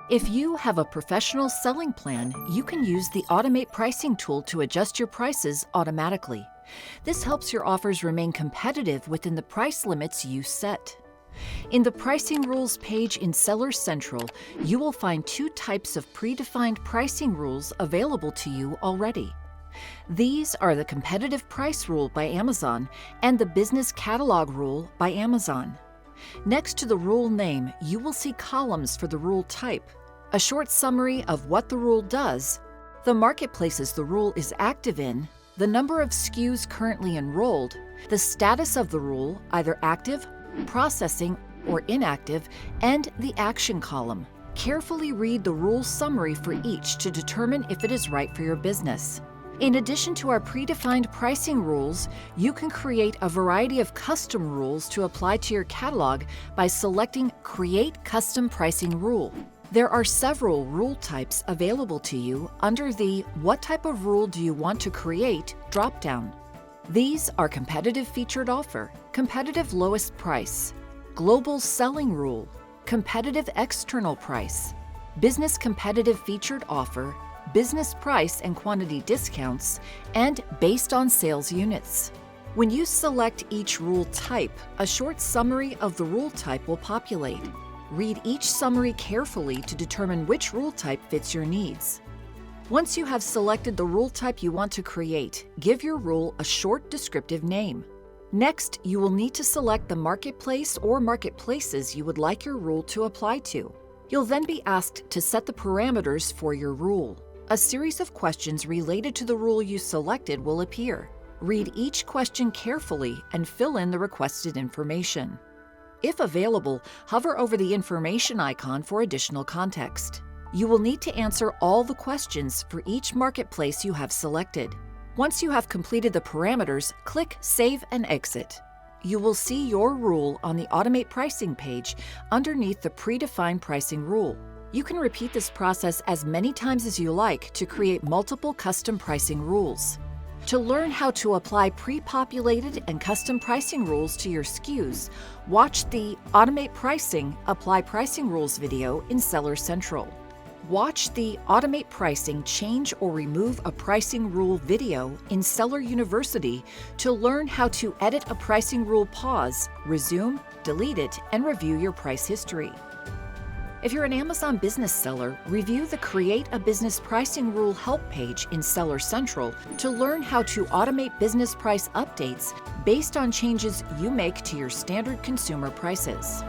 If you have a professional selling plan, you can use the Automate Pricing tool to adjust your prices automatically. This helps your offers remain competitive within the price limits you set. In the Pricing Rules page in Seller Central, you will find two types of predefined pricing rules available to you already. These are the Competitive Price Rule by Amazon and the Business Catalog Rule by Amazon. Next to the rule name, you will see columns for the rule type, a short summary of what the rule does, the marketplaces the rule is active in, the number of SKUs currently enrolled, the status of the rule, either active, processing, or inactive, and the action column. Carefully read the rule summary for each to determine if it is right for your business. In addition to our predefined pricing rules, you can create a variety of custom rules to apply to your catalog by selecting Create Custom Pricing Rule. There are several rule types available to you under the What type of rule do you want to create dropdown. These are Competitive Featured Offer, Competitive Lowest Price, Global Selling Rule, Competitive External Price, Business Competitive Featured Offer, Business Price and Quantity Discounts, and Based on Sales Units. When you select each rule type, a short summary of the rule type will populate. Read each summary carefully to determine which rule type fits your needs. Once you have selected the rule type you want to create, give your rule a short descriptive name. Next, you will need to select the marketplace or marketplaces you would like your rule to apply to. You'll then be asked to set the parameters for your rule. A series of questions related to the rule you selected will appear. Read each question carefully and fill in the requested information. If available, hover over the information icon for additional context. You will need to answer all the questions for each marketplace you have selected. Once you have completed the parameters, click Save and Exit. You will see your rule on the Automate Pricing page underneath the predefined pricing rule. You can repeat this process as many times as you like to create multiple custom pricing rules. To learn how to apply pre-populated and custom pricing rules to your SKUs, watch the Automate Pricing Apply Pricing Rules video in Seller Central. Watch the Automate Pricing Change or Remove a Pricing Rule video in Seller University to learn how to edit a pricing rule pause, resume, delete it, and review your price history. If you're an Amazon business seller, review the Create a Business Pricing Rule help page in Seller Central to learn how to automate business price updates based on changes you make to your standard consumer prices.